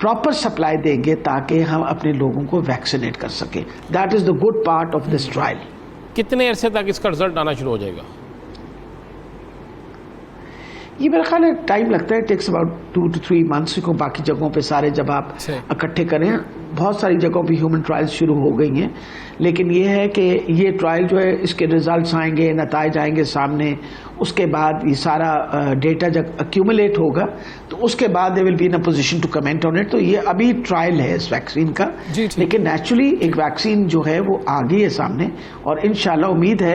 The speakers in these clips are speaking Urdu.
پراپر سپلائی دیں گے تاکہ ہم اپنے لوگوں کو ویکسینیٹ کر سکیں. That is the good part of this trial. کتنے عرصے تک اس کا رزلٹ آنا شروع ہو جائے گا؟ یہ میرا خیال ہے ٹائم لگتا ہے, ٹیکس اباؤٹ 2 to 3 months کو. باقی جگہوں پہ سارے جب آپ اکٹھے کریں, بہت ساری جگہوں پہ ہیومن ٹرائلز شروع ہو گئی ہیں, لیکن یہ ہے کہ یہ ٹرائل جو ہے اس کے ریزلٹس آئیں گے, نتائج آئیں گے سامنے, اس کے بعد یہ سارا ڈیٹا جب ایکیومولیٹ ہوگا تو اس کے بعد they will be in a position to comment on it. تو یہ ابھی ٹرائل ہے اس ویکسین کا, لیکن نیچرلی ایک ویکسین جو ہے وہ آ گئی ہے سامنے, اور انشاءاللہ امید ہے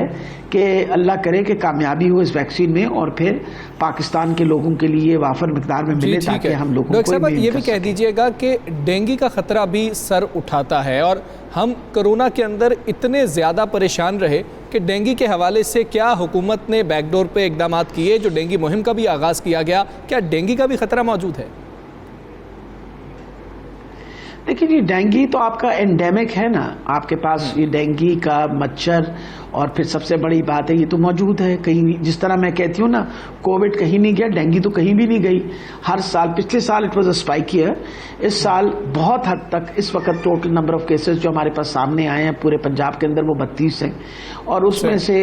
کہ اللہ کرے کہ کامیابی ہو اس ویکسین میں, اور پھر پاکستان کے لوگوں کے لیے وافر مقدار میں ملے تاکہ ہم لوگوں کو. ڈاکٹر صاحب یہ بھی کہہ دیجئے گا کہ ڈینگی کا خطرہ بھی سر اٹھاتا ہے, اور ہم کرونا کے اندر اتنے زیادہ پریشان رہے کہ ڈینگی کے حوالے سے کیا حکومت نے بیک ڈور پہ اقدامات کیے, جو ڈینگی مہم کا بھی آغاز کیا گیا, کیا ڈینگی کا بھی خطرہ موجود ہے؟ دیکھیں یہ ڈینگی تو آپ کا اینڈیمک ہے نا, آپ کے پاس یہ ڈینگی کا مچھر, اور پھر سب سے بڑی بات ہے یہ تو موجود ہے کہیں. جس طرح میں کہتی ہوں نا کووڈ کہیں نہیں گیا, ڈینگی تو کہیں بھی نہیں گئی. ہر سال, پچھلے سال it was a spike year, اس سال بہت حد تک اس وقت ٹوٹل نمبر آف کیسز جو ہمارے پاس سامنے آئے ہیں پورے پنجاب کے اندر وہ 32 ہیں, اور اس میں سے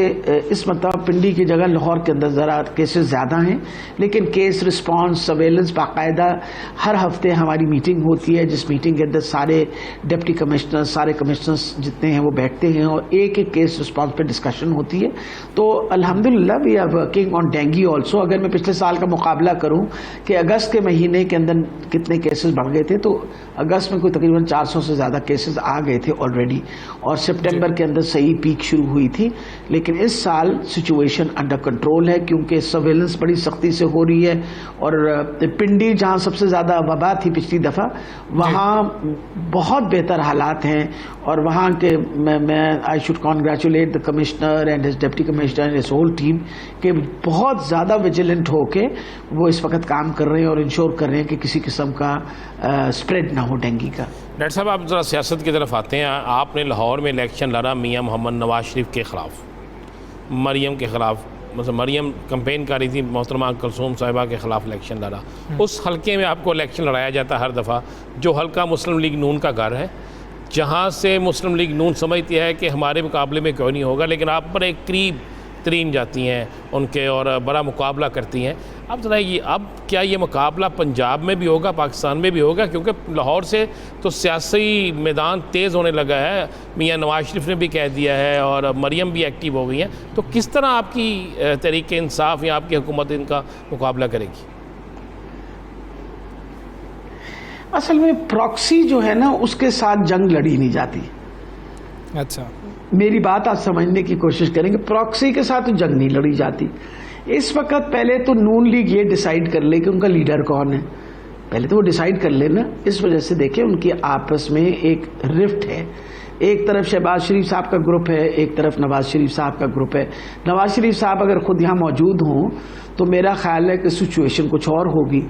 اس مطلب پنڈی کی جگہ لاہور کے اندر ذرا کیسز زیادہ ہیں, لیکن کیس رسپانس سرویلنس باقاعدہ ہر ہفتے ہماری میٹنگ ہوتی ہے, جس میٹنگ کے اندر سارے ڈپٹی کمشنر, سارے کمشنرز جتنے ہیں وہ بیٹھتے ہیں اور ایک ایک کیس رسپانس پہ ڈسکشن ہوتی ہے. تو الحمدللہ we are working on dengue also. اگر میں پچھلے سال کا مقابلہ کروں کہ اگست کے مہینے کے اندر کتنے کیسز بڑھ گئے تھے, تو اگست میں کوئی تقریباً 400 سے زیادہ کیسز آ گئے تھے آلریڈی, اور سپٹمبر کے اندر صحیح پیک شروع ہوئی تھی. لیکن اس سال سچویشن انڈر کنٹرول ہے کیونکہ سرویلنس بڑی سختی سے ہو رہی ہے, اور پنڈی جہاں سب سے زیادہ وبا تھی پچھلی دفعہ, وہاں بہت بہتر حالات ہیں, اور وہاں کے میں I should congratulate the commissioner and his deputy commissioner and his whole team کہ بہت زیادہ ویجیلنٹ ہو کے وہ اس وقت کام کر رہے ہیں اور انشور کر رہے ہیں کہ کسی قسم کا اسپریڈ نہ ہو ڈینگی کا. ڈاکٹر صاحب آپ ذرا سیاست کی طرف آتے ہیں. آپ نے لاہور میں الیکشن لڑا میاں محمد نواز شریف کے خلاف, مریم کے خلاف, مثلا مریم کمپین کر رہی تھی, محترمہ کلثوم صاحبہ کے خلاف الیکشن لڑا. اس حلقے میں آپ کو الیکشن لڑایا جاتا ہے ہر دفعہ, جو حلقہ مسلم لیگ نون کا گھر ہے, جہاں سے مسلم لیگ نون سمجھتی ہے کہ ہمارے مقابلے میں کوئی نہیں ہوگا, لیکن آپ پر ایک قریب ترین جاتی ہیں ان کے اور بڑا مقابلہ کرتی ہیں. اب ذرا یہ اب کیا یہ مقابلہ پنجاب میں بھی ہوگا, پاکستان میں بھی ہوگا؟ کیونکہ لاہور سے تو سیاسی میدان تیز ہونے لگا ہے, میاں نواز شریف نے بھی کہہ دیا ہے اور مریم بھی ایکٹیو ہو گئی ہیں. تو کس طرح آپ کی تحریک انصاف یا آپ کی حکومت ان کا مقابلہ کرے گی؟ اصل میں پراکسی جو ہے نا اس کے ساتھ جنگ لڑی نہیں جاتی. اچھا, میری بات آپ سمجھنے کی کوشش کریں گے. پراکسی کے ساتھ جنگ نہیں لڑی جاتی. اس وقت پہلے تو نون لیگ یہ ڈیسائیڈ کر لے کہ ان کا لیڈر کون ہے, پہلے تو وہ ڈیسائیڈ کر لے نا. اس وجہ سے دیکھیں ان کی آپس میں ایک رفٹ ہے, ایک طرف شہباز شریف صاحب کا گروپ ہے, ایک طرف نواز شریف صاحب کا گروپ ہے. نواز شریف صاحب اگر خود یہاں موجود ہوں تو میرا خیال ہے کہ سچویشن کچھ اور ہوگی.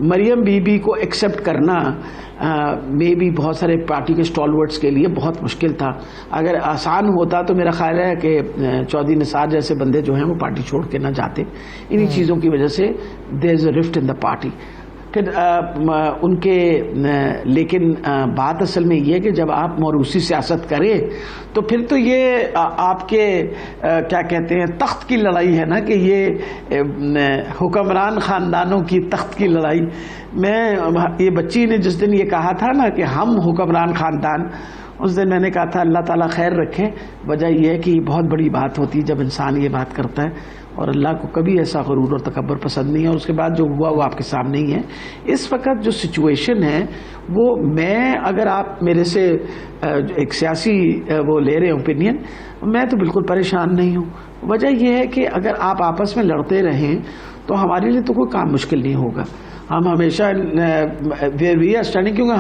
مریم بی بی کو ایکسیپٹ کرنا میں بھی بہت سارے پارٹی کے اسٹالورٹس کے لیے بہت مشکل تھا. اگر آسان ہوتا تو میرا خیال ہے کہ چودھری نثار جیسے بندے جو ہیں وہ پارٹی چھوڑ کے نہ جاتے. انہی چیزوں کی وجہ سے دیر از اے رفٹ ان دا پارٹی. پھر ان کے لیکن بات اصل میں یہ ہے کہ جب آپ موروثی سیاست کریں تو پھر تو یہ آپ کے کیا کہتے ہیں تخت کی لڑائی ہے نا, کہ یہ حکمران خاندانوں کی تخت کی لڑائی. یہ بچی نے جس دن یہ کہا تھا نا کہ ہم حکمران خاندان, اس دن میں نے کہا تھا اللہ تعالیٰ خیر رکھے. وجہ یہ ہے کہ یہ بہت بڑی بات ہوتی ہے جب انسان یہ بات کرتا ہے, اور اللہ کو کبھی ایسا غرور اور تکبر پسند نہیں ہے. اور اس کے بعد جو ہوا وہ آپ کے سامنے ہی ہے. اس وقت جو سچویشن ہے وہ میں اگر آپ میرے سے ایک سیاسی وہ لے رہے اوپینین, میں تو بالکل پریشان نہیں ہوں. وجہ یہ ہے کہ اگر آپ آپس میں لڑتے رہیں تو ہمارے لیے تو کوئی کام مشکل نہیں ہوگا. ہم ہمیشہ وی آر اسٹینڈنگ, کیونکہ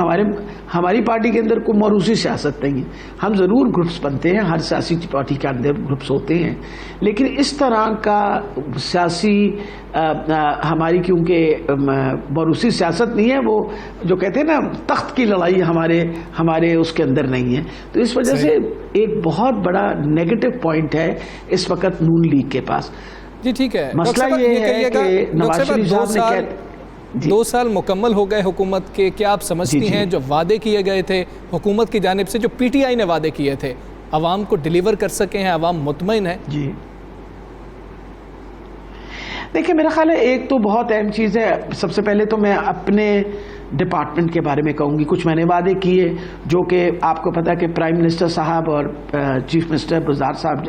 ہماری پارٹی کے اندر کوئی موروثی سیاست نہیں ہے. ہم ضرور گروپس بنتے ہیں, ہر سیاسی پارٹی کے اندر گروپس ہوتے ہیں, لیکن اس طرح کا سیاسی ہماری کیونکہ موروثی سیاست نہیں ہے, وہ جو کہتے ہیں نا تخت کی لڑائی ہمارے اس کے اندر نہیں ہے. تو اس وجہ سے ایک بہت بڑا نیگیٹو پوائنٹ ہے اس وقت نون لیگ کے پاس. جی ٹھیک ہے, مسئلہ یہ ہے کہ نواز شریف صاحب نے 2 سال مکمل ہو گئے حکومت کے، کیا آپ سمجھتی ہیں جو وعدے کیے گئے تھے حکومت کی جانب سے، جو پی ٹی آئی نے وعدے کیے تھے، عوام کو ڈیلیور کر سکے ہیں؟ عوام مطمئن ہے؟ جی دیکھیں، میرا خیال ہے ایک تو بہت اہم چیز ہے، سب سے پہلے تو میں اپنے ڈپارٹمنٹ کے بارے میں کہوں گی. کچھ میں نے وعدے کیے جو کہ آپ کو پتا ہے کہ پرائم منسٹر صاحب اور چیف منسٹر بزدار صاحب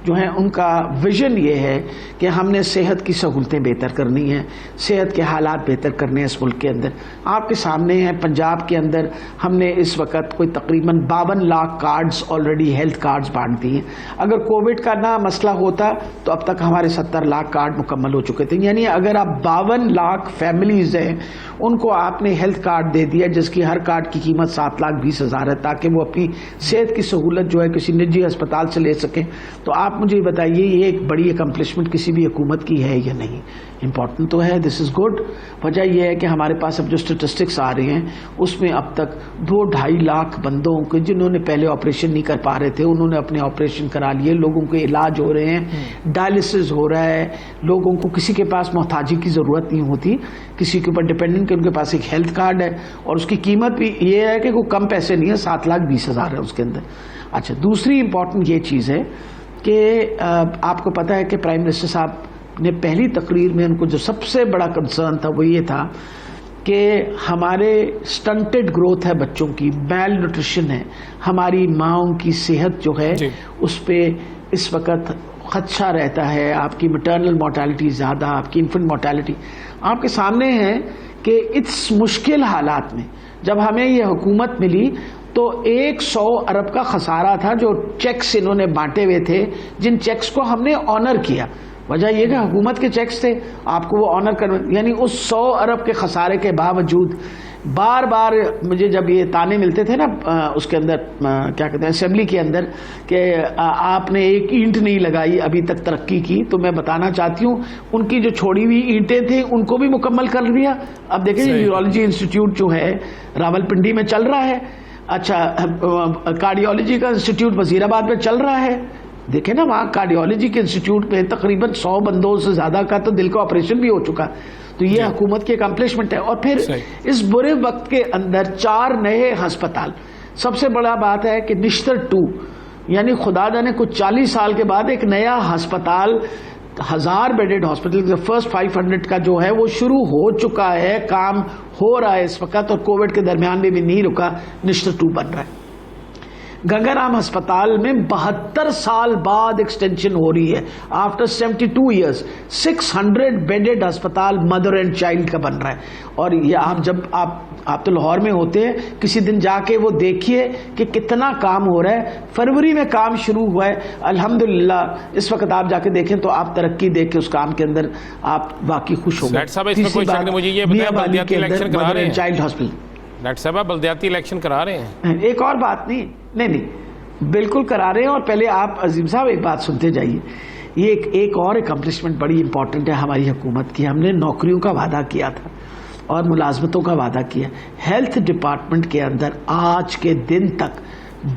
جو ہیں، ان کا ویژن یہ ہے کہ ہم نے صحت کی سہولتیں بہتر کرنی ہیں، صحت کے حالات بہتر کرنے ہیں اس ملک کے اندر. آپ کے سامنے ہیں پنجاب کے اندر ہم نے اس وقت کوئی تقریباً 52 lakh cards already health cards بانٹ دیے. اگر کووڈ کا نہ مسئلہ ہوتا تو اب تک ہمارے 70 لاکھ کارڈ مکمل ہو چکے تھے. یعنی اگر آپ 52 لاکھ فیملیز ہیں ان کو آپ نے ہیلتھ کارڈ دے دیا جس کی ہر کارڈ کی قیمت 7,20,000 ہے، تاکہ وہ اپنی صحت کی سہولت جو ہے کسی نجی ہسپتال سے لے سکیں. تو آپ مجھے بتائیے یہ ایک بڑی اکمپلشمنٹ کسی بھی حکومت کی ہے یا نہیں؟ امپورٹنٹ تو ہے، دس از گڈ. وجہ یہ ہے کہ ہمارے پاس اب جو اسٹیٹسٹکس آ رہے ہیں اس میں اب تک 2-2.5 لاکھ بندوں کے جنہوں نے پہلے آپریشن نہیں کر پا رہے تھے انہوں نے اپنے آپریشن کرا لیے، لوگوں کے علاج ہو رہے ہیں، ڈائلسس ہو رہا ہے، لوگوں کو کسی کے پاس محتاجی کی ضرورت نہیں ہوتی، کسی کے اوپر ڈپینڈنٹ کہ ان کے پاس ایک ہیلتھ کارڈ ہے اور اس کی قیمت بھی یہ ہے کہ کوئی کم پیسے نہیں ہے، 7,20,000 ہے اس کے اندر. اچھا، دوسری امپورٹنٹ یہ چیز ہے کہ آپ کو پتا ہے کہ پرائم منسٹر صاحب نے پہلی تقریر میں ان کو جو سب سے بڑا کنسرن تھا وہ یہ تھا کہ ہمارے سٹنٹڈ گروتھ ہے بچوں کی، میل نیوٹریشن ہے، ہماری ماؤں کی صحت جو ہے اس پہ اس وقت خدشہ رہتا ہے. آپ کی مٹرنل مورٹیلٹی زیادہ، آپ کی انفنٹ مورٹیلٹی آپ کے سامنے ہے کہ اس مشکل حالات میں جب ہمیں یہ حکومت ملی تو 100 ارب کا خسارہ تھا جو چیکس انہوں نے بانٹے ہوئے تھے، جن چیکس کو ہم نے آنر کیا. وجہ یہ کہ حکومت کے چیکس تھے، آپ کو وہ آنر کر، یعنی اس 100 ارب کے خسارے کے باوجود بار بار مجھے جب یہ تانے ملتے تھے نا اس کے اندر کیا کہتے ہیں اسمبلی کے اندر کہ آپ نے ایک اینٹ نہیں لگائی ابھی تک ترقی کی، تو میں بتانا چاہتی ہوں ان کی جو چھوڑی ہوئی اینٹیں تھیں ان کو بھی مکمل کر لیا. اب دیکھیں نیورولوجی انسٹیٹیوٹ جو ہے راولپنڈی میں چل رہا ہے. اچھا، کارڈیولوجی کا انسٹیٹیوٹ وزیر آباد میں چل رہا ہے. دیکھیں نا وہاں کارڈیولوجی کے انسٹیٹیوٹ میں تقریباً 100 بندوں سے زیادہ کا تو دل کا آپریشن بھی ہو چکا. تو یہ حکومت کی اکمپلشمنٹ ہے. اور پھر اس برے وقت کے اندر 4 نئے ہسپتال. سب سے بڑا بات ہے کہ نشتر 2 یعنی خدا جانے کچھ 40 سال کے بعد ایک نیا ہسپتال 1000 بیڈڈ ہاسپٹل فرسٹ 500 کا جو ہے وہ شروع ہو چکا ہے، کام ہو رہا ہے اس وقت، اور کووڈ کے درمیان میں بھی نہیں رکا. نشتر 2 بن رہا ہے. گنگا رام ہسپتال میں 72 سال بعد ایکسٹینشن ہو رہی ہے. آفٹر 72 ایئرز 600 بیڈڈ ہسپتال مدر اینڈ چائلڈ کا بن رہا ہے. اور یہ آپ جب آپ تو لاہور میں ہوتے ہیں، کسی دن جا کے وہ دیکھیے کہ کتنا کام ہو رہا ہے. فروری میں کام شروع ہوا ہے الحمدللہ. اس وقت آپ جا کے دیکھیں تو آپ ترقی دیکھ کے اس کام کے اندر آپ واقعی خوش ہوں گے. چائلڈ ہاسپٹل ڈاکٹر صاحب بلدیاتی الیکشن کرا رہے ہیں؟ ایک اور بات نہیں بالکل کرا رہے ہیں. اور پہلے آپ عظیم صاحب ایک بات سنتے جائیے. یہ ایک اور اکمپلشمنٹ بڑی امپورٹنٹ ہے ہماری حکومت کی. ہم نے نوکریوں کا وعدہ کیا تھا اور ملازمتوں کا وعدہ کیا. ہیلتھ ڈپارٹمنٹ کے اندر آج کے دن تک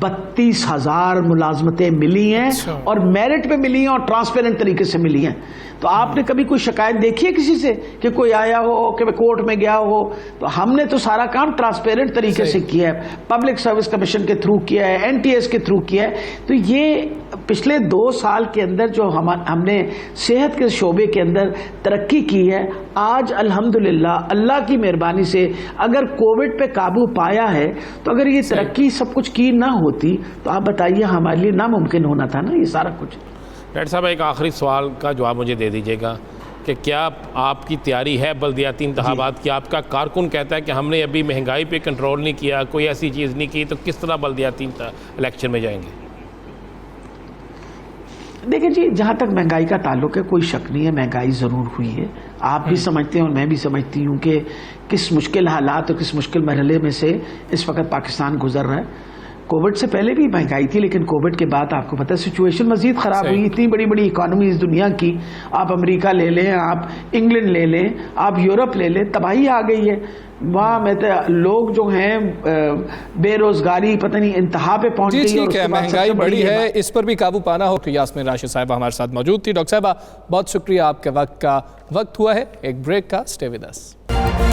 32,000 ملازمتیں ملی ہیں اور میرٹ پہ ملی ہیں اور ٹرانسپیرنٹ طریقے سے ملی ہیں. تو آپ نے کبھی کوئی شکایت دیکھی ہے کسی سے کہ کوئی آیا ہو کہ کورٹ میں گیا ہو؟ تو ہم نے تو سارا کام ٹرانسپیرنٹ طریقے سے کیا ہے، پبلک سروس کمیشن کے تھرو کیا ہے، NTS کے تھرو کیا ہے. تو یہ پچھلے 2 سال کے اندر جو ہم نے صحت کے شعبے کے اندر ترقی کی ہے، آج الحمدللہ اللہ کی مہربانی سے اگر کووڈ پہ قابو پایا ہے تو اگر یہ ترقی سب کچھ کی نہ ہوتی تو آپ بتائیے ہمارے لیے ناممکن ہونا تھا نا یہ سارا کچھ. ڈاکٹر صاحب ایک آخری سوال کا جواب مجھے دے دیجیے گا کہ کیا آپ کی تیاری ہے بلدیاتی انتخابات کی؟ آپ کا کارکن کہتا ہے کہ ہم نے ابھی مہنگائی پہ کنٹرول نہیں کیا، کوئی ایسی چیز نہیں کی، تو کس طرح بلدیاتی الیکشن میں جائیں گے؟ دیکھیں جی، جہاں تک مہنگائی کا تعلق ہے کوئی شک نہیں ہے مہنگائی ضرور ہوئی ہے. آپ بھی سمجھتے ہیں اور میں بھی سمجھتی ہوں کہ کس مشکل حالات اور کس مشکل مرحلے میں سے اس وقت پاکستان گزر رہا ہے. کووڈ سے پہلے بھی مہنگائی تھی لیکن کووڈ کے بعد آپ کو پتہ ہے سچویشن مزید خراب ہوئی. اتنی بڑی بڑی اکانومیز دنیا کی، آپ امریکہ لے لیں، آپ انگلینڈ لے لیں، آپ یورپ لے لیں، تباہی آ گئی ہے. وہاں میں لوگ جو ہیں بے روزگاری پتہ نہیں انتہا پہ پہنچ گئی. ٹھیک ہے، مہنگائی بڑی ہے، اس پر بھی قابو پانا ہو. تو یاسمین راشد صاحبہ ہمارے ساتھ موجود تھی. ڈاکٹر صاحبہ بہت شکریہ، آپ کے وقت کا وقت ہوا ہے ایک بریک کا. Stay with us.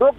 2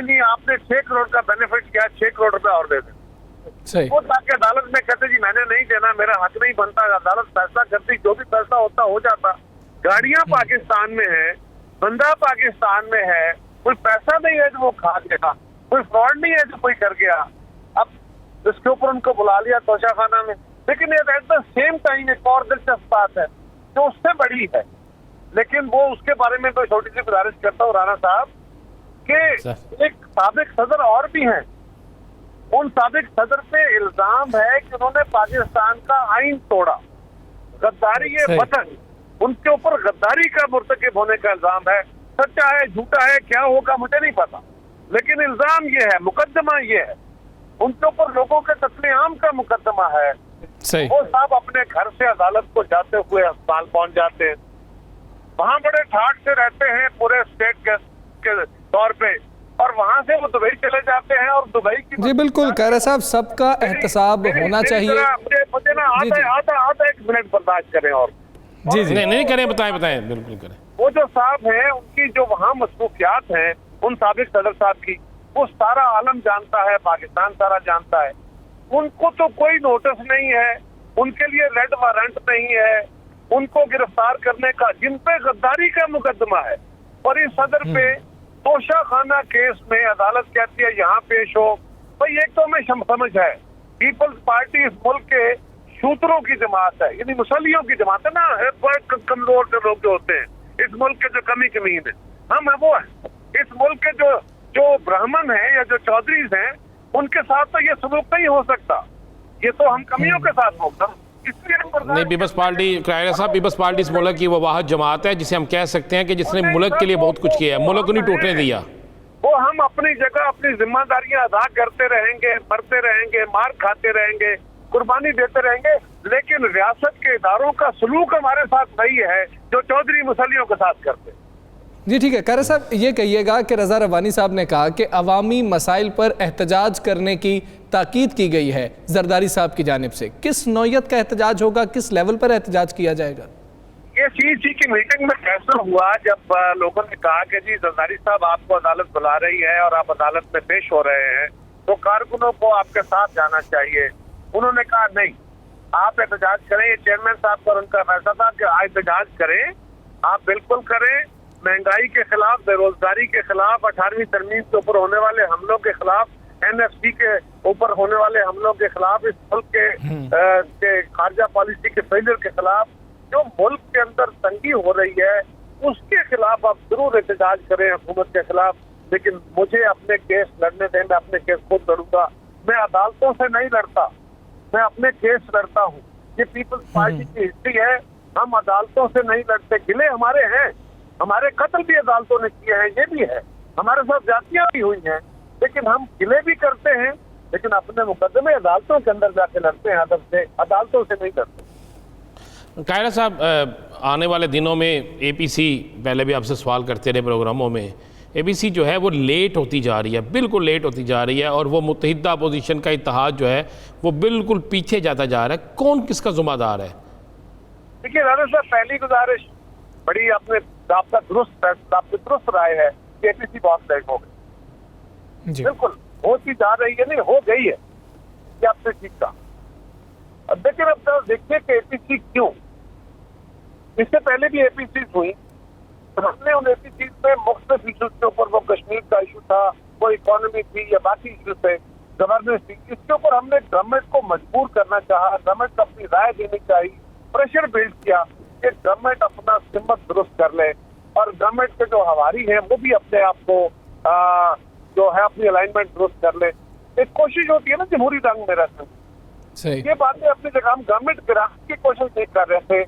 نہیں آپ نے 6 کروڑ کا بینیفٹ کیا 6 کروڑ روپے اور دے دیں. صحیح. وہ تاکہ عدالت میں کہتے جی میں نے نہیں دینا, میرا حق نہیں بنتا, عدالت فیصلہ کرتی, جو بھی فیصلہ ہوتا ہو جاتا. گاڑیاں پاکستان میں ہیں, بندہ پاکستان میں ہے, کوئی پیسہ نہیں ہے جو وہ کھا گیا, کوئی فراڈ نہیں ہے جو کوئی کر گیا. اب اس کے اوپر ان کو بلا لیا توشہ خانہ میں. لیکن ایٹ دا سیم ٹائم ایک اور دلچسپ بات ہے جو اس سے بڑی ہے, لیکن وہ اس کے بارے میں کوئی چھوٹی سی گزارش کرتا ہوں رانا صاحب کہ ایک سابق صدر اور بھی ہیں. ان سابق صدر پہ الزام ہے کہ انہوں نے پاکستان کا آئین توڑا, غداری وطن, ان کے اوپر غداری کا مرتکب ہونے کا الزام ہے. سچا ہے جھوٹا ہے کیا ہوگا مجھے نہیں پتا, لیکن الزام یہ ہے, مقدمہ یہ ہے, ان کے اوپر لوگوں کے قتل عام کا مقدمہ ہے. وہ صاحب اپنے گھر سے عدالت کو جاتے ہوئے ہسپتال پہنچ جاتے ہیں, وہاں بڑے ٹھاٹ سے رہتے ہیں پورے اسٹیٹ کے طور پہ, اور وہاں سے وہ دبئی چلے جاتے ہیں. اور دبئی کی جی بالکل قاہرہ صاحب, سب کا احتساب ہونا چاہیے. مجھے نا آدھا 1 منٹ برداشت کریں. اور جی جی نہیں کریں, بتائیں بالکل کریں. وہ جو صاحب ہیں ان کی جو وہاں مصروفیات ہیں ان سابق صدر صاحب کی, وہ سارا عالم جانتا ہے, پاکستان سارا جانتا ہے. ان کو تو کوئی نوٹس نہیں ہے, ان کے لیے ریڈ وارنٹ نہیں ہے ان کو گرفتار کرنے کا, جن پہ غداری کا مقدمہ ہے. اور اس صدر پہ توشہ خانہ کیس میں عدالت کہتی ہے یہاں پیش ہو. بھائی ایک تو ہمیں سمجھ ہے پیپلز پارٹی اس ملک کے شوتروں کی جماعت ہے, یعنی مسلیوں کی جماعت ہے نا, بڑے کمزور سے لوگ جو ہوتے ہیں اس ملک کے, جو کمی کمین ہے, ہم ہیں وہ ہیں. اس ملک کے جو برہمن ہیں یا جو چودھریز ہیں ان کے ساتھ تو یہ سلوک نہیں ہو سکتا, یہ تو ہم کمیوں کے ساتھ ہوگا. نہیں, پیپلز پارٹی قاہرہ صاحب, پیپلز پارٹی اس ملک کی وہ واحد جماعت ہے جسے ہم کہہ سکتے ہیں کہ جس نے ملک کے لیے بہت کچھ کیا ہے, ملک کو نہیں ٹوٹنے دیا. وہ ہم اپنی جگہ اپنی ذمہ داریاں ادا کرتے رہیں گے, مرتے رہیں گے, مار کھاتے رہیں گے, قربانی دیتے رہیں گے, لیکن ریاست کے اداروں کا سلوک ہمارے ساتھ وہی ہے جو چودھری مسلیوں کے ساتھ کرتے ہیں. جی ٹھیک ہے. قاہرہ صاحب یہ کہیے گا کہ رضا ربانی صاحب نے کہا کہ عوامی مسائل پر احتجاج کرنے کی تاکید کی گئی ہے زرداری صاحب کی جانب سے, کس نوعیت کا احتجاج ہوگا, کس لیول پر احتجاج کیا جائے گا؟ یہ CEC کی میٹنگ میں فیصلہ ہوا جب لوگوں نے کہا کہ جی زرداری صاحب آپ کو عدالت بلا رہی ہے اور آپ عدالت میں پیش ہو رہے ہیں تو کارکنوں کو آپ کے ساتھ جانا چاہیے. انہوں نے کہا نہیں, آپ احتجاج کریں. یہ چیئرمین صاحب پر ان کا فیصلہ تھا کہ احتجاج کریں, آپ بالکل کریں. مہنگائی کے خلاف, بے روزگاری کے خلاف, 18ویں ترمیم کے اوپر ہونے والے حملوں کے خلاف, NFC کے اوپر ہونے والے حملوں کے خلاف, اس ملک کے خارجہ پالیسی کے فیلئر کے خلاف, جو ملک کے اندر تنگی ہو رہی ہے اس کے خلاف آپ ضرور احتجاج کریں حکومت کے خلاف. لیکن مجھے اپنے کیس لڑنے دیں, میں اپنے کیس خود لڑوں گا. میں عدالتوں سے نہیں لڑتا, میں اپنے کیس لڑتا ہوں. یہ پیپلز پارٹی کی ہسٹری ہے, ہم عدالتوں سے نہیں لڑتے. گلے ہمارے ہیں, ہمارے قتل بھی عدالتوں نے کیے ہیں, یہ بھی ہے, ہمارے ساتھ زیادتیاں بھی ہوئی ہیں, لیکن ہم گلے بھی کرتے ہیں, لیکن اپنے مقدمے عدالتوں کے اندر جا کے لڑتے ہیں, ادب سے, عدالتوں سے نہیں لڑتے. قاہرہ صاحب, آنے والے دنوں میں APC, پہلے بھی آپ سے سوال کرتے رہے پروگراموں میں, APC جو ہے وہ لیٹ ہوتی جا رہی ہے, بالکل لیٹ ہوتی جا رہی ہے, اور وہ متحدہ اپوزیشن کا اتحاد جو ہے وہ بالکل پیچھے جاتا جا رہا ہے. کون کس کا ذمہ دار ہے؟ دیکھیے رانا صاحب, پہلی گزارش بڑی آپ نے درست رائے ہے کہ APC بہت لیٹ ہو گئی. بالکل ہوتی جا رہی ہے, نہیں ہو گئی ہے, یہ آپ نے ٹھیک کہا. لیکن اب دیکھیے کہ APC کیوں, اس سے پہلے بھی APCs ہوئی, ہم نے ان APCs میں مختلف ایشوز کے اوپر, وہ کشمیر کا ایشو تھا, وہ اکانومی تھی یا باقی ایشوز تھے, گورننس تھی, اس کے اوپر ہم نے گورنمنٹ کو مجبور کرنا چاہا, گورنمنٹ کو اپنی رائے دینی چاہیے, پریشر بلڈ کیا کہ گورنمنٹ اپنا سمت درست کر لے, اور گورنمنٹ کے جو حواری ہیں وہ بھی اپنے آپ کو جو ہے اپنی الائنمنٹ درست کر لے. ایک کوشش ہوتی ہے نا جمہوری رنگ میں رہتے ہیں, یہ باتیں اپنی جگہ ہم گورنمنٹ گراہک کی کوشش نہیں کر رہے تھے.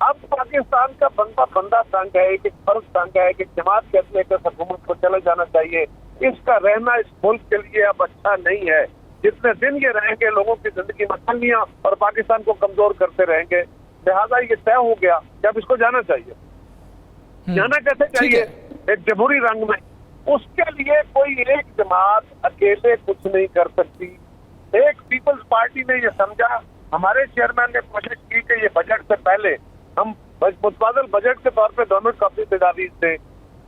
اب پاکستان کا بندہ تنگ ہے, ایک فرض تنگ ہے, ایک جماعت کہتی ہے کہ حکومت کو چلے جانا چاہیے. اس کا رہنا اس ملک کے لیے اب اچھا نہیں ہے. جتنے دن یہ رہیں گے لوگوں کی زندگی میں تنگیاں اور پاکستان کو کمزور کرتے رہیں گے. لہٰذا یہ طے ہو گیا کہ اب اس کو جانا چاہیے. جانا کیسے چاہیے؟ ایک جمہوری رنگ میں. اس کے لیے کوئی ایک جماعت اکیلے کچھ نہیں کر سکتی. ایک پیپلز پارٹی نے یہ سمجھا, ہمارے چیئرمین نے کوشش کی کہ یہ بجٹ سے پہلے ہم متبادل بجٹ کے طور پہ گورنمنٹ کو اپنی تجاویز دیں.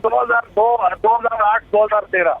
2002, 2008, 2013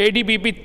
ADPP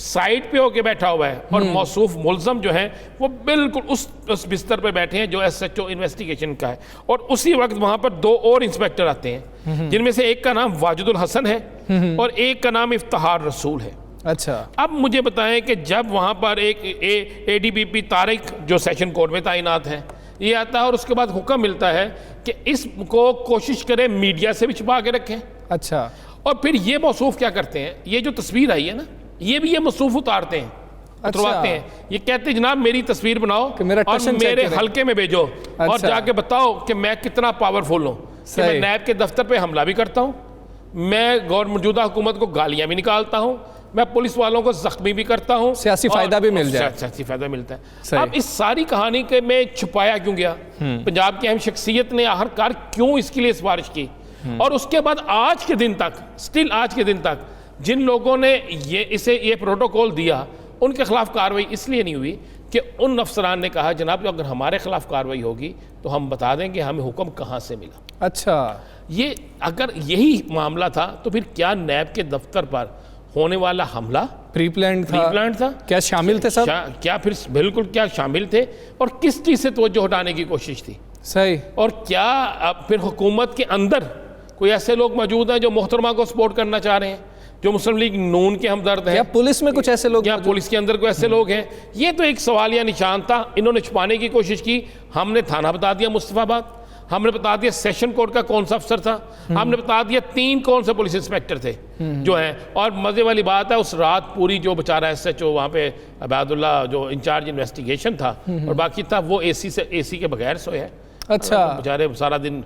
سائٹ پہ ہو کے بیٹھا ہوا ہے اور موصوف ملزم جو ہیں وہ بالکل اس بستر پہ بیٹھے ہیں جو ایس ایچ او انویسٹیگیشن کا ہے، اور اسی وقت وہاں پر 2 اور انسپیکٹر آتے ہیں جن میں سے ایک کا نام واجد الحسن ہے اور ایک کا نام افتخار رسول ہے۔ اچھا، اب مجھے بتائیں کہ جب وہاں پر ایک اے ڈی بی پی طارق جو سیشن کورٹ میں تعینات ہے یہ آتا ہے اور اس کے بعد حکم ملتا ہے کہ اس کو کوشش کریں میڈیا سے بھی چھپا کے رکھیں، اچھا، اور پھر یہ موصوف کیا کرتے ہیں، یہ جو تصویر آئی ہے نا یہ بھی یہ موصوف اتارتے ہیں، اترواتے ہیں، یہ کہتے ہیں جناب میری تصویر بناؤ کہ میرا اور ٹشن چیک میرے کریں۔ حلقے میں بھیجو اور اچھا۔ جا کے بتاؤ کہ میں کتنا پاورفل ہوں، کہ میں صحیح۔ نیب کے دفتر پہ حملہ بھی کرتا ہوں، میں موجودہ حکومت کو گالیاں بھی نکالتا ہوں، میں پولیس والوں کو زخمی بھی کرتا ہوں، سیاسی فائدہ بھی مل جائے، سیاسی فائدہ ملتا ہے۔ صحیح۔ اب اس ساری کہانی کے میں چھپایا کیوں گیا، پنجاب کی اہم شخصیت نے آخرکار کیوں اس کے لیے سفارش کی، اور اس کے بعد آج کے دن تک سٹل آج کے دن تک جن لوگوں نے یہ پروٹوکول دیا ان کے خلاف کارروائی اس لیے نہیں ہوئی کہ ان افسران نے کہا جناب اگر ہمارے خلاف کارروائی ہوگی تو ہم بتا دیں گے ہمیں حکم کہاں سے ملا۔ اچھا، یہ اگر یہی معاملہ تھا تو پھر کیا نیب کے دفتر پر ہونے والا حملہ پری پلانڈ تھا؟ کیا شامل تھے سب؟ کیا پھر بالکل کیا شامل تھے، اور کس چیز سے توجہ ہٹانے کی کوشش تھی؟ صحیح۔ اور کیا پھر حکومت کے اندر کوئی ایسے لوگ موجود ہیں جو محترمہ کو سپورٹ کرنا چاہ رہے ہیں، جو مسلم لیگ نون کے ہمدرد ہیں؟ یا پولیس میں کچھ ایسے لوگ؟ یا پولیس کے اندر کوئی ایسے لوگ ہیں؟ یہ تو ایک سوالیہ نشان تھا، انہوں نے چھپانے کی کوشش کی۔ ہم نے تھانہ بتا دیا مصطفیٰ آباد، ہم نے بتا دیا سیشن کورٹ کا کون سا افسر تھا، ہم نے بتا دیا 3 کون سے پولیس انسپیکٹر تھے جو ہیں، اور مزے والی بات ہے اس رات پوری جو بیچارہ ایس ایچ او وہاں پہ عبید اللہ جو انچارج انویسٹیگیشن تھا اور باقی تھا وہ اے سی کے بغیر سویا ہے۔ اچھا، بیچارے سارا دن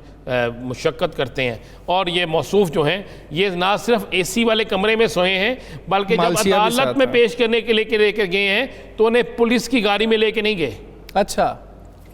مشقت کرتے ہیں، اور یہ موصوف جو ہیں یہ نہ صرف اے سی والے کمرے میں سوئے ہیں بلکہ جب عدالت میں پیش کرنے کے لے کے گئے ہیں تو انہیں پولیس کی گاڑی میں لے کے نہیں گئے۔ اچھا،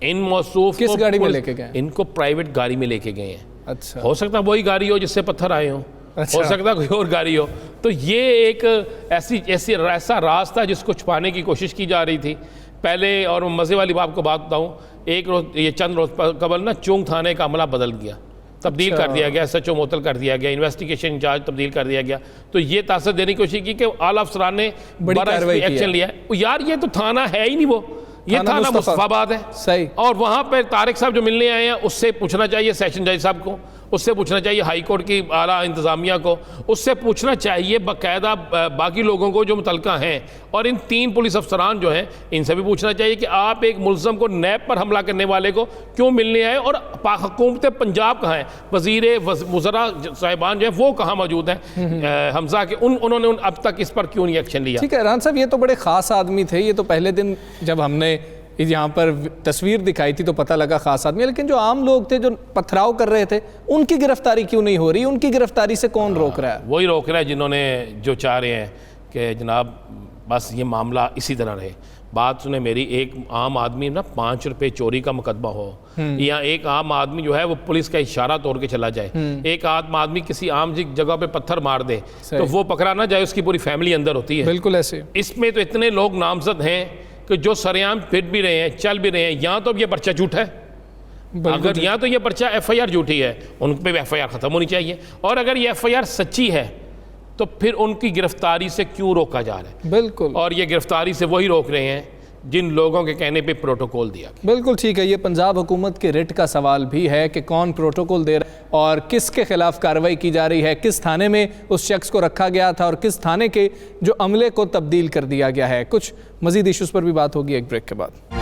ان موصوف کس گاڑی میں لے کے گئے؟ ان کو پرائیویٹ گاڑی میں لے کے گئے ہیں۔ اچھا، ہو سکتا وہی گاڑی ہو جس سے پتھر آئے ہوں، ہو سکتا کوئی اور گاڑی ہو، تو یہ ایک ایسا راز تھا جس کو چھپانے کی کوشش کی جا رہی تھی پہلے۔ اور مزے والی بات کو بات بتاؤں، ایک روز یہ چند روز قبل نا چونگ تھانے کا عملہ بدل گیا، تبدیل کر دیا گیا، ایس ایچ او معطل کر دیا گیا، انویسٹیگیشن انچارج تبدیل کر دیا گیا، تو یہ تاثر دینے کی کوشش کی کہ اعلیٰ افسران نے بڑا ایکشن لیا ہے۔ یار یہ تو تھانہ ہے ہی نہیں، وہ یہ تھانہ مصطفیٰ آباد ہے۔ صحیح۔ اور وہاں پہ طارق صاحب جو ملنے آئے ہیں اس سے پوچھنا چاہیے سیشن جج صاحب کو، اس سے پوچھنا چاہیے ہائی کورٹ کی اعلیٰ انتظامیہ کو، اس سے پوچھنا چاہیے باقاعدہ باقی لوگوں کو جو متعلقہ ہیں، اور ان 3 پولیس افسران جو ہیں ان سے بھی پوچھنا چاہیے کہ آپ ایک ملزم کو نیب پر حملہ کرنے والے کو کیوں ملنے آئے، اور حکومت پنجاب کہاں ہے، وزراء صاحبان جو ہیں وہ کہاں موجود ہیں حمزہ کے، انہوں نے اب تک اس پر کیوں نہیں ایکشن لیا؟ ٹھیک ہے عرحان صاحب، یہ تو بڑے خاص آدمی تھے، یہ تو پہلے دن جب ہم نے یہاں پر تصویر دکھائی تھی تو پتہ لگا خاص آدمی، لیکن جو عام لوگ تھے جو پتھراؤ کر رہے تھے ان کی گرفتاری کیوں نہیں ہو رہی؟ ان کی گرفتاری سے کون روک رہا ہے؟ وہی روک رہا ہے جنہوں نے جو چاہ رہے ہیں کہ جناب بس یہ معاملہ اسی طرح رہے۔ بات سنیں میری، ایک عام آدمی نا 5 روپے چوری کا مقدمہ ہو، یا ایک عام آدمی جو ہے وہ پولیس کا اشارہ توڑ کے چلا جائے، ایک عام آدمی کسی عام جگہ پہ پتھر مار دے تو وہ پکڑا نہ جائے، اس کی پوری فیملی اندر ہوتی ہے۔ بالکل ایسے اس میں تو اتنے لوگ نامزد ہیں کہ جو سریعام پھر بھی رہے ہیں، چل بھی رہے ہیں، یہاں تو اب یہ پرچہ جھوٹا ہے، اگر یہاں تو یہ پرچہ ایف آئی آر جھوٹی ہے، ان پہ بھی ایف آئی آر ختم ہونی چاہیے، اور اگر یہ ایف آئی آر سچی ہے تو پھر ان کی گرفتاری سے کیوں روکا جا رہا ہے؟ بالکل، اور یہ گرفتاری سے وہی روک رہے ہیں جن لوگوں کے کہنے پہ پروٹوکول دیا گیا۔ بالکل ٹھیک ہے، یہ پنجاب حکومت کے ریٹ کا سوال بھی ہے کہ کون پروٹوکول دے رہا ہے اور کس کے خلاف کارروائی کی جا رہی ہے، کس تھانے میں اس شخص کو رکھا گیا تھا اور کس تھانے کے جو عملے کو تبدیل کر دیا گیا ہے۔ کچھ مزید ایشوز پر بھی بات ہوگی ایک بریک کے بعد۔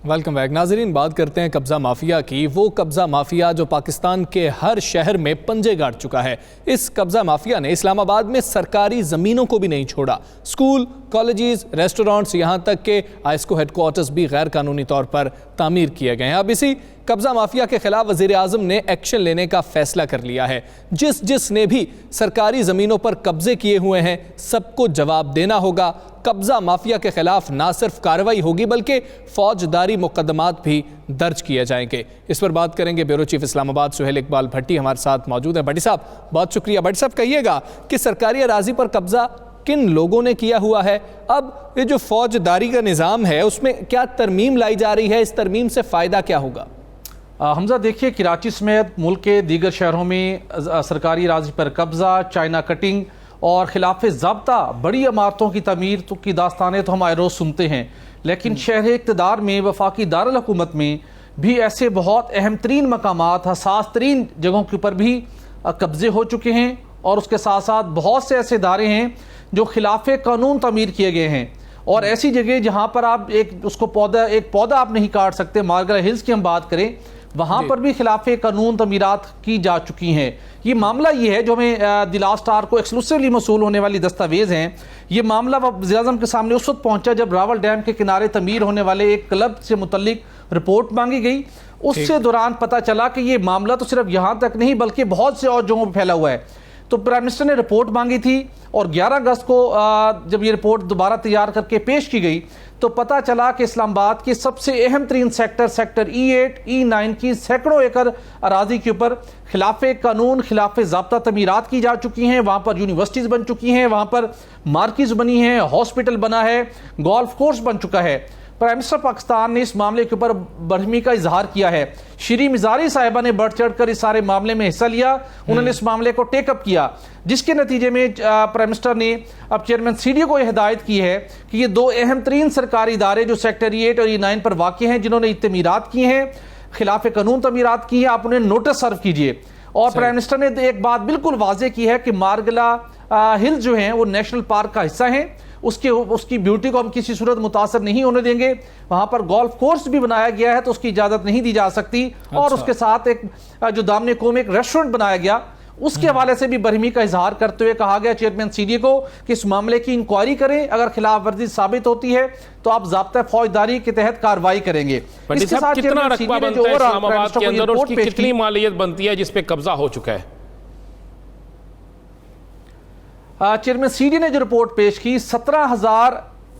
ویلکم بیک ناظرین، بات کرتے ہیں قبضہ مافیا کی، وہ قبضہ مافیا جو پاکستان کے ہر شہر میں پنجے گاڑ چکا ہے۔ اس قبضہ مافیا نے اسلام آباد میں سرکاری زمینوں کو بھی نہیں چھوڑا، سکول، کالجز، ریسٹورانٹس، یہاں تک کہ آئسکو ہیڈ کوارٹرز بھی غیر قانونی طور پر تعمیر کیے گئے ہیں۔ اب اسی قبضہ مافیا کے خلاف وزیر اعظم نے ایکشن لینے کا فیصلہ کر لیا ہے۔ جس نے بھی سرکاری زمینوں پر قبضے کیے ہوئے ہیں سب کو جواب دینا ہوگا۔ قبضہ مافیا کے خلاف نہ صرف کارروائی ہوگی بلکہ فوجداری مقدمات بھی درج کیے جائیں گے۔ اس پر بات کریں گے بیورو چیف اسلام آباد سہیل اقبال بھٹی ہمارے ساتھ موجود ہیں۔ بھٹی صاحب بہت شکریہ۔ بھٹی صاحب کہیے گا کہ سرکاری اراضی پر قبضہ کن لوگوں نے کیا ہوا ہے؟ اب یہ جو فوجداری کا نظام ہے اس میں کیا ترمیم لائی جا رہی ہے؟ اس ترمیم سے فائدہ کیا ہوگا؟ حمزہ دیکھیے، کراچی سمیت ملک کے دیگر شہروں میں سرکاری اراضی پر قبضہ، چائنا کٹنگ اور خلاف ضابطہ بڑی عمارتوں کی تعمیر کی داستانیں تو ہم آئے روز سنتے ہیں، لیکن شہر اقتدار میں، وفاقی دارالحکومت میں بھی ایسے بہت اہم ترین مقامات، حساس ترین جگہوں کے اوپر بھی قبضے ہو چکے ہیں، اور اس کے ساتھ ساتھ بہت سے ایسے ادارے ہیں جو خلاف قانون تعمیر کیے گئے ہیں، اور ایسی جگہ جہاں پر آپ ایک پودا آپ نہیں کاٹ سکتے، مارگلا ہلز کی ہم بات کریں، وہاں پر بھی خلاف قانون تعمیرات کی جا چکی ہیں۔ یہ معاملہ یہ ہے جو ہمیں دی لاسٹ آور کو ایکسکلوسیولی موصول ہونے والی دستاویز ہیں، یہ معاملہ وزیر اعظم کے سامنے اس وقت پہنچا جب راول ڈیم کے کنارے تعمیر ہونے والے ایک کلب سے متعلق رپورٹ مانگی گئی۔ اس سے دوران پتہ چلا کہ یہ معاملہ تو صرف یہاں تک نہیں بلکہ بہت سے اور جگہوں پہ پھیلا ہوا ہے۔ تو پرائم منسٹر نے رپورٹ مانگی تھی، اور 11 اگست کو جب یہ رپورٹ دوبارہ تیار کر کے پیش کی گئی تو پتہ چلا کہ اسلام آباد کے سب سے اہم ترین سیکٹر E8 E9 کی سینکڑوں ایکڑ اراضی کے اوپر خلاف قانون، خلاف ضابطہ تعمیرات کی جا چکی ہیں۔ وہاں پر یونیورسٹیز بن چکی ہیں، وہاں پر مارکیز بنی ہیں، ہاسپٹل بنا ہے، گولف کورس بن چکا ہے۔ پرائم منسٹر پاکستان نے اس معاملے کے اوپر برہمی کا اظہار کیا ہے۔ شری مزاری صاحبہ نے بڑھ چڑھ کر اس سارے معاملے میں حصہ لیا، انہوں نے اس معاملے کو ٹیک اپ کیا، جس کے نتیجے میں پرائم منسٹر نے اب چیئرمین CDO کو یہ ہدایت کی ہے کہ یہ 2 اہم ترین سرکاری ادارے جو سیکٹر E8 اور E9 پر واقع ہیں، جنہوں نے تعمیرات کی ہیں، خلاف قانون تعمیرات کی ہیں، آپ انہیں نوٹس سرو کیجئے۔ اور پرائم منسٹر نے ایک بات بالکل واضح کی ہے کہ مارگلا ہلز جو ہیں وہ نیشنل پارک کا حصہ ہیں، اس کی بیوٹی کو ہم کسی صورت متاثر نہیں ہونے دیں گے۔ وہاں پر گولف کورس بھی بنایا گیا ہے تو اس کی اجازت نہیں دی جا سکتی، اور اس کے ساتھ ایک جو دامن قوم ایک ریسٹورنٹ بنایا گیا، اس کے حوالے سے بھی برہمی کا اظہار کرتے ہوئے کہا گیا چیئرمین CDO کو کہ اس معاملے کی انکوائری کریں، اگر خلاف ورزی ثابت ہوتی ہے تو آپ ضابطہ فوجداری کے تحت کارروائی کریں گے۔ پنڈت صاحب، کتنا رقبہ بنتا ہے اسلام آباد کے اندر اور اس کی کتنی مالیت بنتی ہے جس پہ قبضہ ہو چکا ہے؟ چیئرمین CDO نے جو رپورٹ پیش کی، 17,000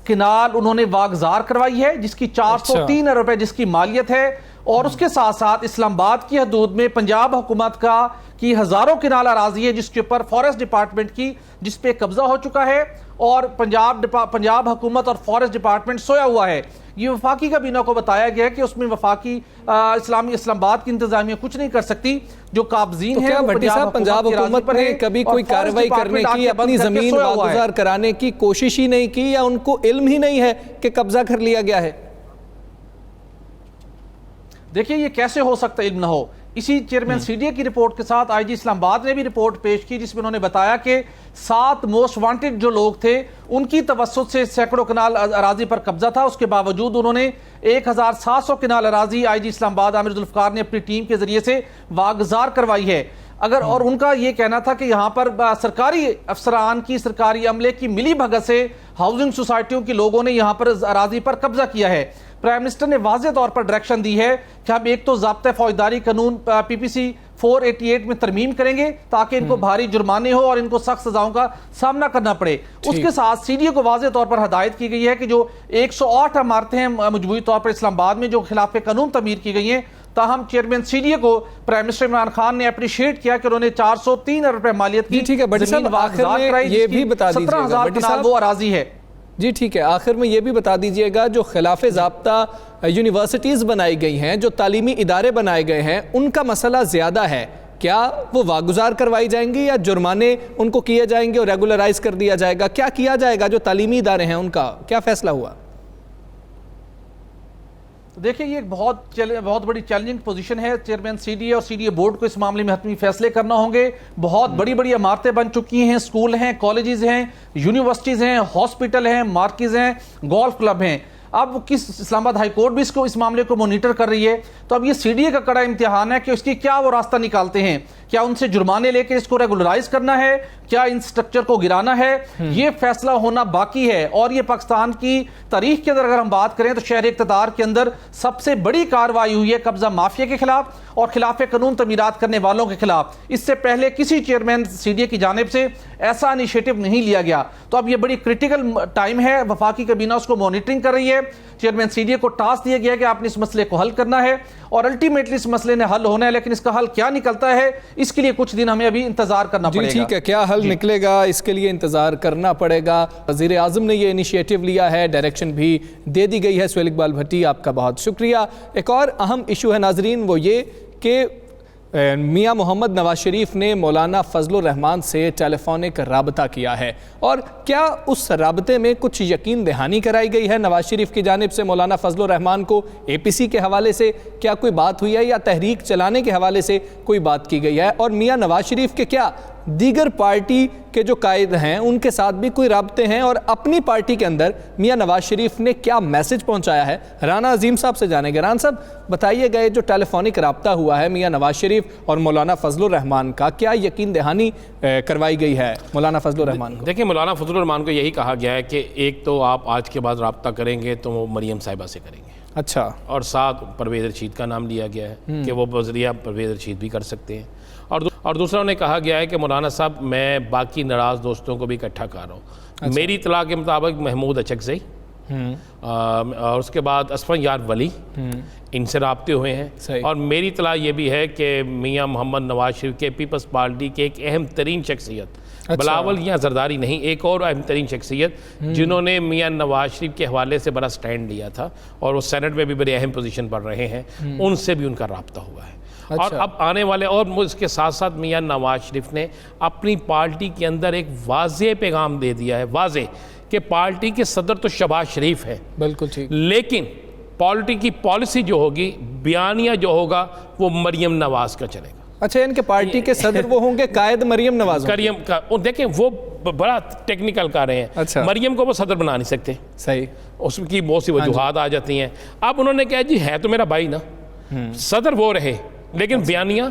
کنال انہوں نے واگزار کروائی ہے، جس کی 403 ارب روپے جس کی مالیت ہے، اور اس کے ساتھ ساتھ اسلام آباد کی حدود میں پنجاب حکومت کی ہزاروں کنال اراضی ہے جس کے اوپر فارسٹ ڈپارٹمنٹ کی جس پہ قبضہ ہو چکا ہے، اور پنجاب حکومت اور فارسٹ ڈپارٹمنٹ سویا ہوا ہے۔ یہ وفاقی کابینہ کو بتایا گیا کہ اس میں وفاقی اسلام آباد کی انتظامیہ کچھ نہیں کر سکتی، جو قابضین ہیں پنجاب حکومت نے کبھی کوئی کارروائی کرنے کی، اپنی زمین واگزار کرانے کی کوشش ہی نہیں کی، یا ان کو علم ہی نہیں ہے کہ قبضہ کر لیا گیا ہے؟ دیکھیے یہ کیسے ہو سکتا ہے علم نہ ہو؟ اسی چیئرمین CDO کی رپورٹ کے ساتھ IG اسلام آباد نے بھی رپورٹ پیش کی، جس میں انہوں نے بتایا کہ 7 موسٹ وانٹڈ جو لوگ تھے ان کی توسط سے سینکڑوں کنال اراضی پر قبضہ تھا، اس کے باوجود انہوں نے 1700 کنال اراضی IG اسلام آباد عامر ذوالفقار نے اپنی ٹیم کے ذریعے سے واگزار کروائی ہے۔ اور ان کا یہ کہنا تھا کہ یہاں پر سرکاری افسران کی، سرکاری عملے کی ملی بھگت سے ہاؤسنگ سوسائٹیوں کے لوگوں نے یہاں پر اراضی پر قبضہ کیا ہے۔ پرائم منسٹر نے واضح طور پر ڈائریکشن دی ہے کہ ہم ایک تو ضابطہ فوجداری قانون PPC 488 میں ترمیم کریں گے تاکہ ان کو بھاری جرمانے ہو اور ان کو سخت سزاؤں کا سامنا کرنا پڑے۔ اس کے ساتھ CDO کو واضح طور پر ہدایت کی گئی ہے کہ جو 108 عمارتیں ہیں مجموعی طور پر اسلام آباد میں جو خلاف قانون تعمیر کی گئی ہیں، تاہم چیئرمین CDO کو پرائم منسٹر عمران خان نے اپریشیٹ کیا کہ انہوں نے 403 ارب روپے مالیت کی زمین واگزار کرائی، جس کی 17,000 کنال وہ اراضی ہے۔ جی ٹھیک ہے، آخر میں یہ بھی بتا دیجئے گا جو خلاف ضابطہ یونیورسٹیز بنائی گئی ہیں، جو تعلیمی ادارے بنائے گئے ہیں، ان کا مسئلہ زیادہ ہے، کیا وہ واگزار کروائی جائیں گی یا جرمانے ان کو کیے جائیں گے اور ریگولرائز کر دیا جائے گا؟ کیا کیا جائے گا جو تعلیمی ادارے ہیں ان کا کیا فیصلہ ہوا؟ دیکھیں یہ ایک بہت بڑی چیلنجنگ پوزیشن ہے۔ چیئرمین CDO اور CDO بورڈ کو اس معاملے میں حتمی فیصلے کرنا ہوں گے۔ بہت بڑی عمارتیں بن چکی ہیں، اسکول ہیں، کالجز ہیں، یونیورسٹیز ہیں، ہاسپٹل ہیں، مارکیز ہیں، گولف کلب ہیں۔ اب اسلام آباد ہائی کورٹ بھی اس معاملے کو مانیٹر کر رہی ہے، تو اب یہ CDO کا کڑا امتحان ہے کہ اس کی کیا وہ راستہ نکالتے ہیں۔ کیا ان سے جرمانے لے کے اس کو ریگولرائز کرنا ہے، کیا ان سٹرکچر کو گرانا ہے؟ یہ فیصلہ ہونا باقی ہے، اور یہ پاکستان کی تاریخ کے اندر اگر ہم بات کریں تو شہر اقتدار کے اندر سب سے بڑی کارروائی ہوئی ہے قبضہ مافیا کے خلاف اور خلاف قانون تعمیرات کرنے والوں کے خلاف۔ اس سے پہلے کسی چیئرمین CDO کی جانب سے ایسا انیشیٹو نہیں لیا گیا۔ تو اب یہ بڑی کرٹیکل ٹائم ہے، وفاقی کابینہ اس کو مانیٹرنگ کر رہی ہے، چیئرمین CDO کو ٹاسک دیا گیا کہ آپ نے اس مسئلے کو حل کرنا ہے، اور الٹیمیٹلی اس مسئلے نے حل ہونا ہے، لیکن اس کا حل کیا نکلتا ہے اس کے لیے کچھ دن ہمیں ابھی انتظار کرنا پڑے گا۔ ٹھیک ہے، کیا حل نکلے گا اس کے لیے انتظار کرنا پڑے گا۔ وزیر اعظم نے یہ انیشیٹو لیا ہے، ڈائریکشن بھی دے دی گئی ہے۔ سہیل اقبال بھٹی، آپ کا بہت شکریہ۔ ایک اور اہم ایشو ہے ناظرین، وہ یہ کہ میاں محمد نواز شریف نے مولانا فضل الرحمان سے ٹیلی فونک رابطہ کیا ہے، اور کیا اس رابطے میں کچھ یقین دہانی کرائی گئی ہے نواز شریف کی جانب سے مولانا فضل الرحمان کو؟ اے پی سی کے حوالے سے کیا کوئی بات ہوئی ہے، یا تحریک چلانے کے حوالے سے کوئی بات کی گئی ہے؟ اور میاں نواز شریف کے کیا دیگر پارٹی کے جو قائد ہیں ان کے ساتھ بھی کوئی رابطے ہیں، اور اپنی پارٹی کے اندر میاں نواز شریف نے کیا میسج پہنچایا ہے؟ رانا عظیم صاحب سے جانیں گے۔ رانا صاحب بتائیے گئے جو ٹیلی فونک رابطہ ہوا ہے میاں نواز شریف اور مولانا فضل الرحمان کا، کیا یقین دہانی کروائی گئی ہے مولانا فضل الرحمان کو؟ دیکھیں، مولانا فضل الرحمان کو یہی کہا گیا ہے کہ ایک تو آپ آج کے بعد رابطہ کریں گے تو وہ مریم صاحبہ سے کریں گے، اچھا، اور ساتھ پرویز رشید کا نام لیا گیا ہے کہ وہ بذریعہ پرویز رشید بھی کر سکتے ہیں، اور دوسرا انہیں کہا گیا ہے کہ مولانا صاحب میں باقی ناراض دوستوں کو بھی اکٹھا کر رہا ہوں۔ میری اطلاع کے مطابق محمود اچکزئی اور اس کے بعد اسفن یار ولی، ان سے رابطے ہوئے ہیں، اور میری اطلاع یہ بھی ہے کہ میاں محمد نواز شریف کے پیپلز پارٹی کے ایک اہم ترین شخصیت، بلاول یا زرداری نہیں، ایک اور اہم ترین شخصیت جنہوں نے میاں نواز شریف کے حوالے سے بڑا سٹینڈ لیا تھا اور وہ سینٹ میں بھی بڑے اہم پوزیشن پر رہے ہیں، ان سے بھی ان کا رابطہ ہوا ہے۔ اور اب آنے والے، اور اس کے ساتھ ساتھ میاں نواز شریف نے اپنی پارٹی کے اندر ایک واضح پیغام دے دیا ہے، واضح، کہ پارٹی کے صدر تو شہباز شریف ہے، بالکل ٹھیک، لیکن پارٹی کی پالیسی جو ہوگی، بیانیہ جو ہوگا، وہ مریم نواز کا چلے گا۔ اچھا، ان کے پارٹی کے صدر وہ ہوں گے قائد مریم نواز؟ دیکھیں وہ بڑا ٹیکنیکل کر رہے ہیں، مریم کو وہ صدر بنا نہیں سکتے، صحیح، اس کی بہت سی وجوہات آ جاتی ہیں۔ اب انہوں نے کہا جی ہے تو میرا بھائی نا، صدر وہ رہے لیکن بیانیہ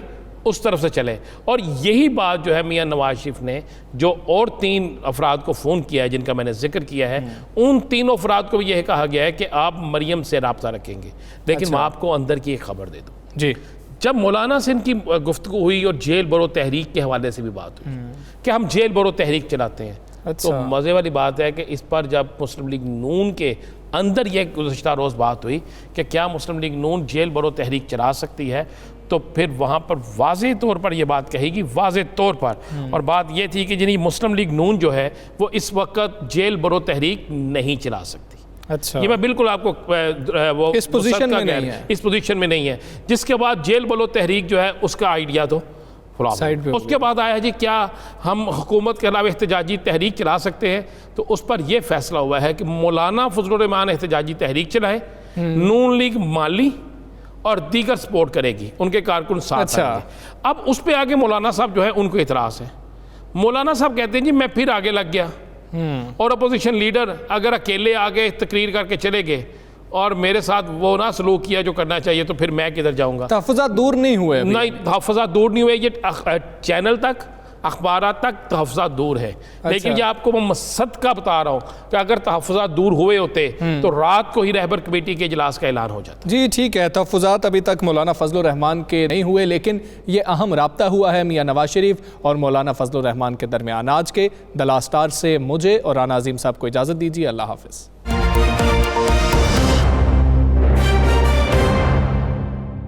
اس طرف سے چلے، اور یہی بات جو ہے میاں نواز شریف نے جو اور 3 افراد کو فون کیا ہے جن کا میں نے ذکر کیا ہے، ان 3 افراد کو بھی یہ کہا گیا ہے کہ آپ مریم سے رابطہ رکھیں گے، لیکن میں آپ کو اندر کی ایک خبر دے دوں، جی، جب مولانا سے ان کی گفتگو ہوئی اور جیل برو تحریک کے حوالے سے بھی بات ہوئی کہ ہم جیل برو تحریک چلاتے ہیں، تو مزے والی بات ہے کہ اس پر جب مسلم لیگ نون کے اندر یہ گزشتہ روز بات ہوئی کہ کیا مسلم لیگ نون جیل برو تحریک چلا سکتی ہے، تو پھر وہاں پر واضح طور پر یہ بات کہی گی، واضح طور پر، اور بات یہ تھی کہ جنہیں مسلم لیگ نون جو ہے وہ اس وقت جیل برو تحریک نہیں چلا سکتی۔ اچھا، یہ میں بالکل آپ کو وہ اس پوزیشن میں نہیں ہے، اس پوزیشن میں نہیں ہے، جس کے بعد جیل برو تحریک جو ہے اس کا آئیڈیا تو سائیڈ پہ، اس کے بعد آیا جی کیا ہم حکومت کے علاوہ احتجاجی تحریک چلا سکتے ہیں، تو اس پر یہ فیصلہ ہوا ہے کہ مولانا فضل الرحمان احتجاجی تحریک چلائیں، نون لیگ مالی اور دیگر سپورٹ کرے گی، ان کے کارکن ساتھ آئیں گے۔ اب اس پہ آگے مولانا صاحب جو ہے ان کو اعتراض ہے، مولانا صاحب کہتے ہیں جی میں پھر آگے لگ گیا، اور اپوزیشن لیڈر اگر اکیلے آگے تقریر کر کے چلے گئے اور میرے ساتھ وہ نہ سلوک کیا جو کرنا چاہیے، تو پھر میں کدھر جاؤں گا؟ تحفظات دور نہیں ہوئے، نہیں، تحفظات دور نہیں ہوئے، یہ چینل تک، اخبارات تک تحفظات دور ہے، لیکن یہ آپ کو میں صدقہ بتا رہا ہوں کہ اگر تحفظات دور ہوئے ہوتے تو رات کو ہی رہبر کمیٹی کے اجلاس کا اعلان ہو جاتا۔ جی ٹھیک ہے، تحفظات ابھی تک مولانا فضل الرحمان کے نہیں ہوئے، لیکن یہ اہم رابطہ ہوا ہے میاں نواز شریف اور مولانا فضل الرحمان کے درمیان۔ آج کے دی لاسٹ آور سے مجھے اور رانا عظیم صاحب کو اجازت دیجیے، اللہ حافظ۔